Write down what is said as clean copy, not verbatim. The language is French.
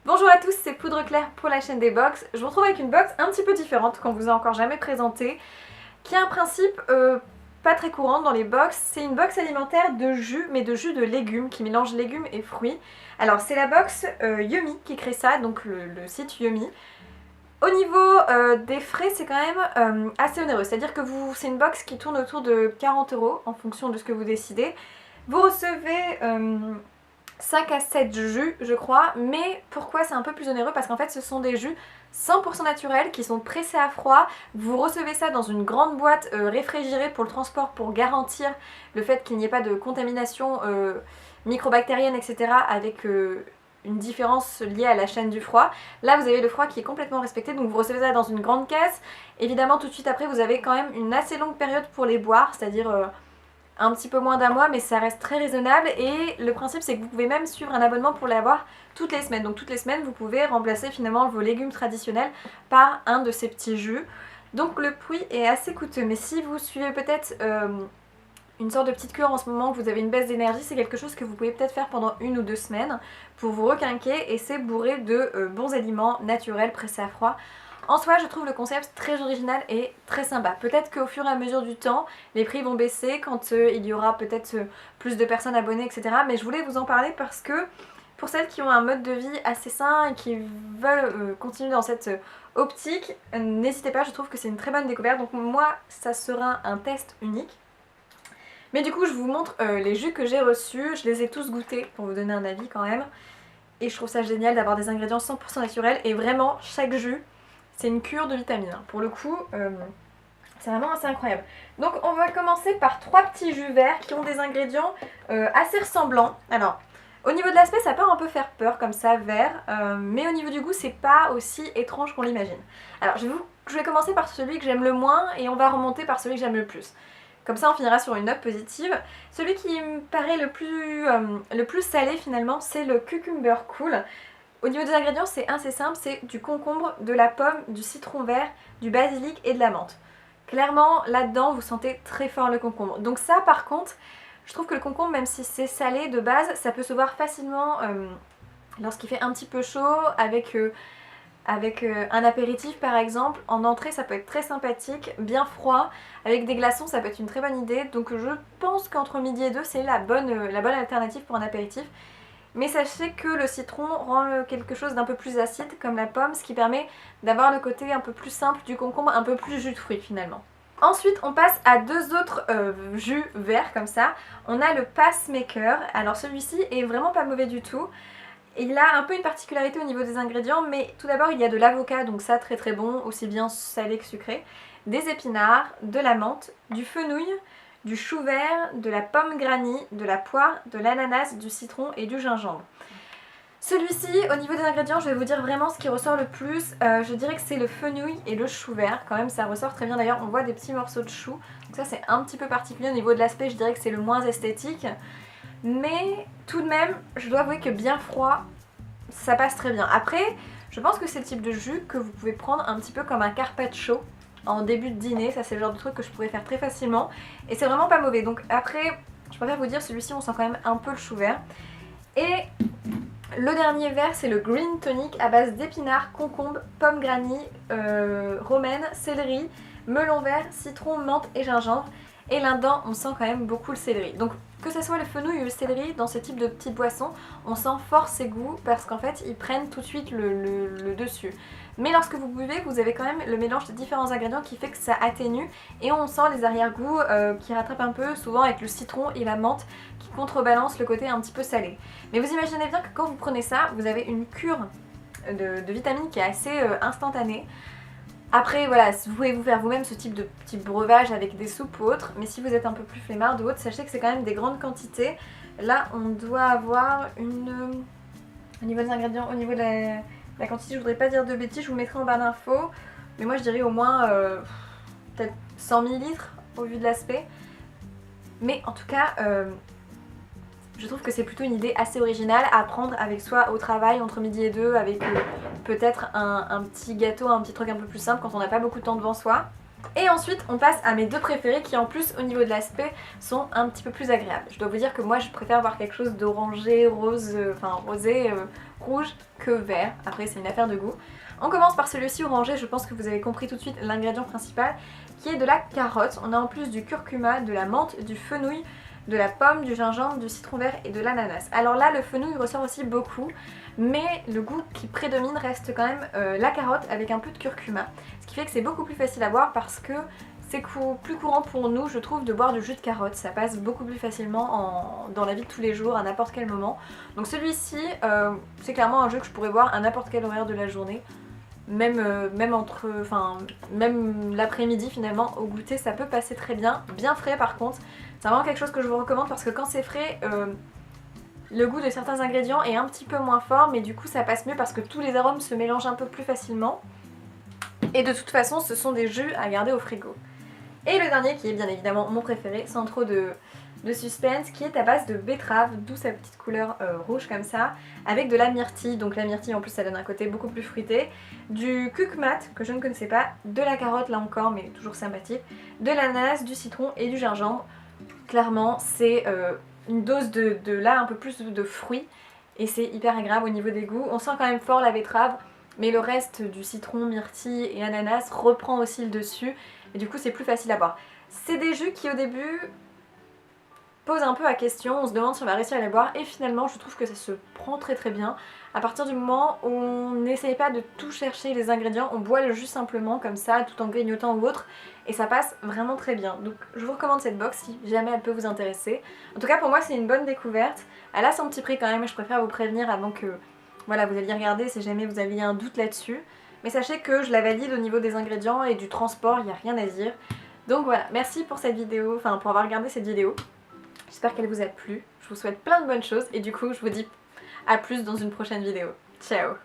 Bonjour à tous, c'est Poudre Claire pour la chaîne des box. Je vous retrouve avec une box un petit peu différente qu'on vous a encore jamais présentée, qui a un principe pas très courant dans les box. C'est une box alimentaire de jus, mais de jus de légumes, qui mélange légumes et fruits. Alors c'est la box Yummy qui crée ça, donc le site Yummy. Au niveau des frais, c'est quand même assez onéreux, c'est-à-dire que c'est une box qui tourne autour de 40 € en fonction de ce que vous décidez. Vous recevez 5 à 7 jus je crois, mais pourquoi c'est un peu plus onéreux? Parce qu'en fait ce sont des jus 100% naturels qui sont pressés à froid. Vous recevez ça dans une grande boîte réfrigérée pour le transport, pour garantir le fait qu'il n'y ait pas de contamination microbactérienne, etc. avec une différence liée à la chaîne du froid. Là vous avez le froid qui est complètement respecté, donc vous recevez ça dans une grande caisse. Évidemment tout de suite après vous avez quand même une assez longue période pour les boire, c'est-à-dire un petit peu moins d'un mois, mais ça reste très raisonnable. Et le principe c'est que vous pouvez même suivre un abonnement pour l'avoir toutes les semaines. Donc toutes les semaines vous pouvez remplacer finalement vos légumes traditionnels par un de ces petits jus. Donc le prix est assez coûteux, mais si vous suivez peut-être une sorte de petite cure en ce moment, que vous avez une baisse d'énergie, c'est quelque chose que vous pouvez peut-être faire pendant 1 ou 2 semaines pour vous requinquer, et c'est bourré de bons aliments naturels pressés à froid. En soi, je trouve le concept très original et très sympa. Peut-être qu'au fur et à mesure du temps, les prix vont baisser quand il y aura peut-être plus de personnes abonnées, etc. Mais je voulais vous en parler parce que pour celles qui ont un mode de vie assez sain et qui veulent continuer dans cette optique, n'hésitez pas, je trouve que c'est une très bonne découverte. Donc moi, ça sera un test unique. Mais du coup, je vous montre les jus que j'ai reçus. Je les ai tous goûtés pour vous donner un avis quand même. Et je trouve ça génial d'avoir des ingrédients 100% naturels. Et vraiment, chaque jus, c'est une cure de vitamines. Pour le coup, c'est vraiment assez incroyable. Donc on va commencer par 3 petits jus verts qui ont des ingrédients assez ressemblants. Alors, au niveau de l'aspect, ça peut un peu faire peur comme ça, vert. Mais au niveau du goût, c'est pas aussi étrange qu'on l'imagine. Alors, je vais commencer par celui que j'aime le moins et on va remonter par celui que j'aime le plus. Comme ça, on finira sur une note positive. Celui qui me paraît le plus salé finalement, c'est le Cucumber Cool. Au niveau des ingrédients, c'est assez simple, c'est du concombre, de la pomme, du citron vert, du basilic et de la menthe. Clairement, là-dedans, vous sentez très fort le concombre. Donc ça, par contre, je trouve que le concombre, même si c'est salé de base, ça peut se voir facilement lorsqu'il fait un petit peu chaud, avec un apéritif par exemple. En entrée, ça peut être très sympathique, bien froid, avec des glaçons, ça peut être une très bonne idée. Donc je pense qu'entre midi et 2, c'est la bonne alternative pour un apéritif. Mais sachez que le citron rend quelque chose d'un peu plus acide comme la pomme, ce qui permet d'avoir le côté un peu plus simple du concombre, un peu plus jus de fruits finalement. Ensuite on passe à 2 autres jus verts comme ça. On a le Passmaker. Alors celui-ci est vraiment pas mauvais du tout. Il a un peu une particularité au niveau des ingrédients, mais tout d'abord il y a de l'avocat, donc ça très très bon, aussi bien salé que sucré, des épinards, de la menthe, du fenouil, du chou vert, de la pomme granny, de la poire, de l'ananas, du citron et du gingembre. Celui-ci, au niveau des ingrédients, je vais vous dire vraiment ce qui ressort le plus. Je dirais que c'est le fenouil et le chou vert. Quand même, ça ressort très bien. D'ailleurs, on voit des petits morceaux de chou. Donc ça, c'est un petit peu particulier au niveau de l'aspect. Je dirais que c'est le moins esthétique. Mais tout de même, je dois avouer que bien froid, ça passe très bien. Après, je pense que c'est le type de jus que vous pouvez prendre un petit peu comme un carpaccio en début de dîner. Ça, c'est le genre de truc que je pourrais faire très facilement. Et c'est vraiment pas mauvais. Donc après, je préfère vous dire, celui-ci, on sent quand même un peu le chou vert. Et le dernier vert, c'est le Green Tonic à base d'épinards, concombre, pomme granny, romaine, céleri, melon vert, citron, menthe et gingembre. Et là-dedans, on sent quand même beaucoup le céleri. Donc que ce soit le fenouil ou le céleri, dans ce type de petites boissons, on sent fort ses goûts parce qu'en fait, ils prennent tout de suite le dessus. Mais lorsque vous buvez, vous avez quand même le mélange de différents ingrédients qui fait que ça atténue et on sent les arrière-goûts qui rattrapent un peu, souvent avec le citron et la menthe qui contrebalancent le côté un petit peu salé. Mais vous imaginez bien que quand vous prenez ça, vous avez une cure de vitamines qui est assez instantanée. Après voilà, vous pouvez vous faire vous-même ce type de petit breuvage avec des soupes ou autres, mais si vous êtes un peu plus flemmard ou autre, sachez que c'est quand même des grandes quantités. Là on doit avoir au niveau des ingrédients, au niveau de la quantité, je voudrais pas dire de bêtises, je vous mettrai en barre d'infos, mais moi je dirais au moins peut-être 100 ml au vu de l'aspect. Mais en tout cas, je trouve que c'est plutôt une idée assez originale à prendre avec soi au travail entre midi et 2, avec peut-être un petit gâteau, un petit truc un peu plus simple quand on n'a pas beaucoup de temps devant soi. Et ensuite on passe à mes deux préférés qui en plus au niveau de l'aspect sont un petit peu plus agréables. Je dois vous dire que moi je préfère avoir quelque chose d'orangé, rose, enfin rosé, rouge que vert. Après c'est une affaire de goût. On commence par celui-ci orangé, je pense que vous avez compris tout de suite l'ingrédient principal qui est de la carotte. On a en plus du curcuma, de la menthe, du fenouil, de la pomme, du gingembre, du citron vert et de l'ananas. Alors là le fenouil ressort aussi beaucoup, mais le goût qui prédomine reste quand même la carotte avec un peu de curcuma. Ce qui fait que c'est beaucoup plus facile à boire parce que c'est plus courant pour nous, je trouve, de boire du jus de carotte. Ça passe beaucoup plus facilement dans la vie de tous les jours, à n'importe quel moment. Donc celui-ci, c'est clairement un jus que je pourrais boire à n'importe quel horaire de la journée. Même l'après-midi finalement, au goûter, ça peut passer très bien. Bien frais par contre. C'est vraiment quelque chose que je vous recommande parce que quand c'est frais, le goût de certains ingrédients est un petit peu moins fort, mais du coup ça passe mieux parce que tous les arômes se mélangent un peu plus facilement. Et de toute façon, ce sont des jus à garder au frigo. Et le dernier qui est bien évidemment mon préféré, sans trop de suspense, qui est à base de betterave, d'où sa petite couleur rouge comme ça, avec de la myrtille, donc la myrtille en plus ça donne un côté beaucoup plus fruité, du kukmat que je ne connaissais pas, de la carotte là encore mais toujours sympathique, de l'ananas, du citron et du gingembre. Clairement c'est une dose de là un peu plus de fruits et c'est hyper agréable au niveau des goûts. On sent quand même fort la betterave, mais le reste du citron, myrtille et ananas reprend aussi le dessus et du coup c'est plus facile à boire. C'est des jus qui au début posent un peu à question, on se demande si on va réussir à les boire et finalement je trouve que ça se prend très très bien. À partir du moment où on n'essaye pas de tout chercher les ingrédients, on boit le jus simplement comme ça tout en grignotant ou autre et ça passe vraiment très bien. Donc je vous recommande cette box si jamais elle peut vous intéresser. En tout cas pour moi c'est une bonne découverte, elle a son petit prix quand même, je préfère vous prévenir avant que voilà, vous alliez regarder si jamais vous aviez un doute là-dessus. Mais sachez que je la valide au niveau des ingrédients et du transport, il n'y a rien à dire. Donc voilà, merci pour cette vidéo, enfin pour avoir regardé cette vidéo. J'espère qu'elle vous a plu, je vous souhaite plein de bonnes choses et du coup je vous dis à plus dans une prochaine vidéo. Ciao!